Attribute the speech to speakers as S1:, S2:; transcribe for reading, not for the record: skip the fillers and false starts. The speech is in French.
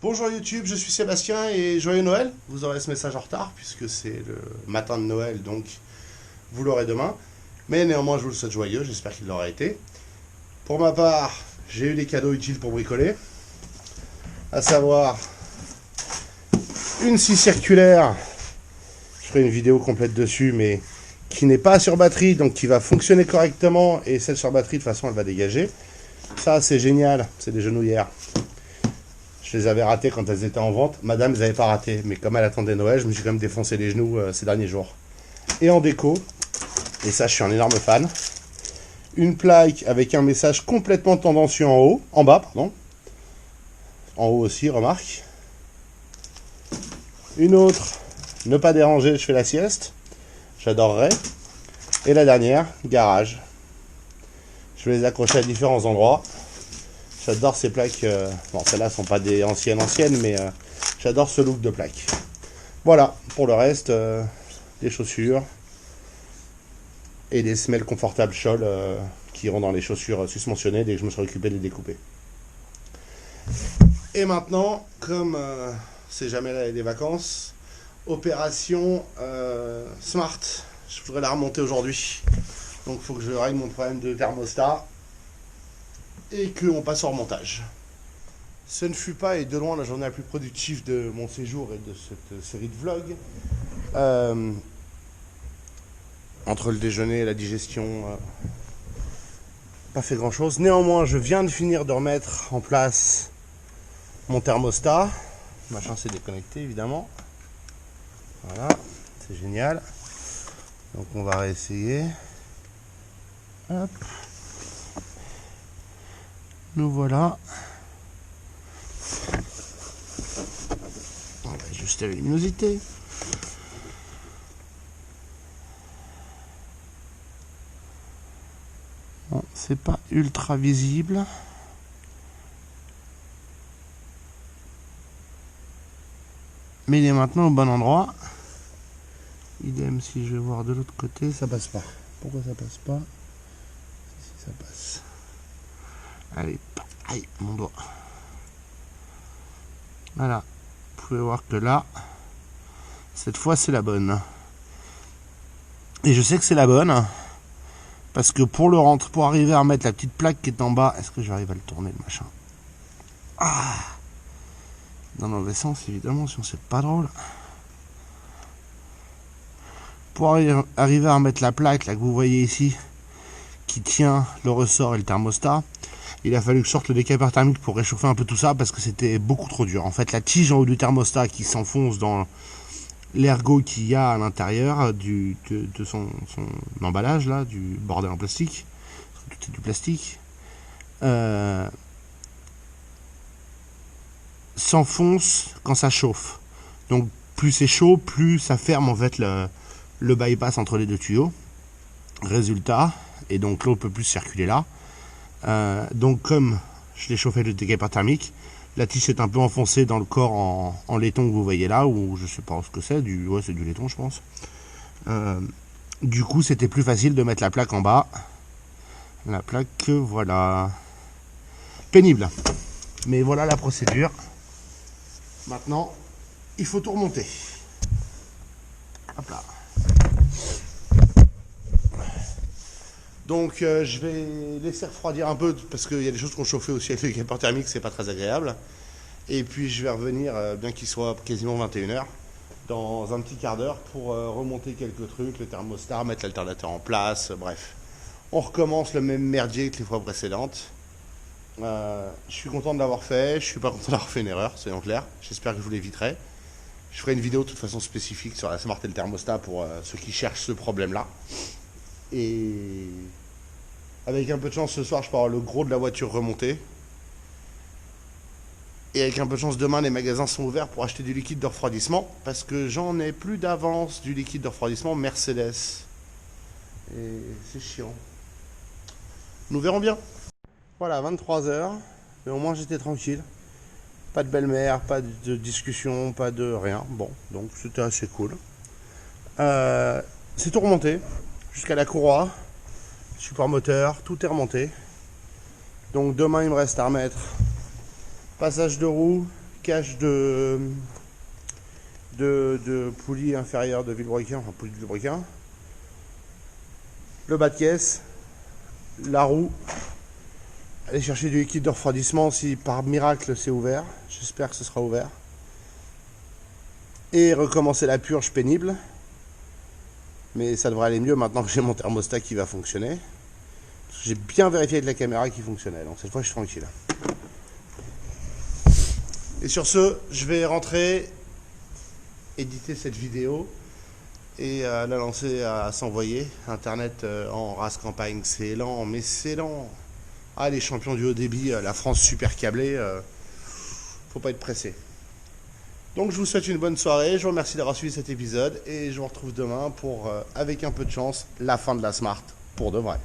S1: Bonjour YouTube, je suis Sébastien et joyeux Noël. Vous aurez ce message en retard puisque c'est le matin de Noël, donc vous l'aurez demain. Mais néanmoins, je vous le souhaite joyeux, j'espère qu'il l'aura été. Pour ma part, j'ai eu des cadeaux utiles pour bricoler. À savoir, une scie circulaire. Je ferai une vidéo complète dessus, mais qui n'est pas sur batterie, donc qui va fonctionner correctement. Et celle sur batterie, de toute façon, elle va dégager. Ça, c'est génial, c'est des genouillères. Je les avais ratées quand elles étaient en vente. Madame, les avait pas ratées. Mais comme elle attendait Noël, je me suis quand même défoncé les genoux ces derniers jours. Et en déco, et ça, je suis un énorme fan, une plaque avec un message complètement tendancieux en bas, pardon. En haut aussi, remarque. Une autre, ne pas déranger, je fais la sieste. J'adorerais. Et la dernière, garage. Je vais les accrocher à différents endroits. J'adore ces plaques. Bon, celles-là sont pas des anciennes, mais j'adore ce look de plaque. Voilà, pour le reste, des chaussures et des semelles confortables Scholl qui iront dans les chaussures susmentionnées dès que je me serai occupé de les découper. Et maintenant, comme c'est jamais les vacances, opération Smart. Je voudrais la remonter aujourd'hui. Donc il faut que je règle mon problème de thermostat et qu'on passe au remontage. Ce ne fut pas et de loin la journée la plus productive de mon séjour et de cette série de vlogs. Entre le déjeuner et la digestion, pas fait grand chose. Néanmoins, je viens de finir de remettre en place mon thermostat. Le machin s'est déconnecté évidemment. Voilà, c'est génial. Donc on va réessayer. Hop. Nous voilà. On va ajuster la luminosité. Bon, c'est pas ultra visible. Mais il est maintenant au bon endroit. Idem si je vais voir de l'autre côté, ça passe pas. Pourquoi ça passe pas? Si ça passe. Allez, aïe, mon doigt. Voilà. Vous pouvez voir que là, cette fois c'est la bonne. Et je sais que c'est la bonne. Parce que pour arriver à remettre la petite plaque qui est en bas, est-ce que j'arrive à le tourner le machin? Ah! Dans le mauvais sens évidemment, sinon c'est pas drôle. Pour arriver à remettre la plaque là que vous voyez ici, qui tient le ressort et le thermostat, il a fallu que je sorte le décapeur thermique pour réchauffer un peu tout ça parce que c'était beaucoup trop dur. En fait, la tige en haut du thermostat qui s'enfonce dans l'ergot qu'il y a à l'intérieur de son emballage là, du bordel en plastique, tout est du plastique, s'enfonce quand ça chauffe. Donc plus c'est chaud, plus ça ferme en fait le bypass entre les deux tuyaux. Résultat, et donc l'eau peut plus circuler là. Donc comme je l'ai chauffé le décapeur thermique, la tige s'est un peu enfoncée dans le corps en laiton que vous voyez là, ou je sais pas ce que c'est, ouais, c'est du laiton je pense. Du coup c'était plus facile de mettre la plaque en bas. La plaque, voilà. Pénible. Mais voilà la procédure. Maintenant, il faut tout remonter. Hop là. Donc je vais laisser refroidir un peu parce qu'il y a des choses qu'on chauffait aussi avec le décapeur thermique, c'est pas très agréable. Et puis je vais revenir, bien qu'il soit quasiment 21h, dans un petit quart d'heure pour remonter quelques trucs, le thermostat, mettre l'alternateur en place, bref. On recommence le même merdier que les fois précédentes. Je suis content de l'avoir fait, je suis pas content d'avoir fait une erreur, soyons clairs. J'espère que je vous l'éviterai. Je ferai une vidéo de toute façon spécifique sur la Smart et le thermostat pour ceux qui cherchent ce problème-là. Et avec un peu de chance ce soir, je peux avoir le gros de la voiture remonté. Et avec un peu de chance demain, les magasins sont ouverts pour acheter du liquide de refroidissement. Parce que j'en ai plus d'avance du liquide de refroidissement Mercedes. Et c'est chiant. Nous verrons bien. Voilà, 23h. Mais au moins j'étais tranquille. Pas de belle-mère, pas de discussion, pas de rien. Bon, donc c'était assez cool. C'est tout remonté. Jusqu'à la courroie. Support moteur, tout est remonté. Donc demain il me reste à remettre passage de roue, cage de poulie inférieure de vilebrequin, enfin poulie de vilebrequin, le bas de caisse, la roue, aller chercher du liquide de refroidissement si par miracle c'est ouvert, j'espère que ce sera ouvert, et recommencer la purge pénible, mais ça devrait aller mieux maintenant que j'ai mon thermostat qui va fonctionner. J'ai bien vérifié avec la caméra qui fonctionnait, donc cette fois je suis tranquille. Et sur ce, je vais rentrer, éditer cette vidéo et la lancer à s'envoyer. Internet en race campagne, c'est lent, mais c'est lent. Ah, les champions du haut débit, la France super câblée, faut pas être pressé. Donc je vous souhaite une bonne soirée, je vous remercie d'avoir suivi cet épisode et je vous retrouve demain pour, avec un peu de chance, la fin de la Smart pour de vrai.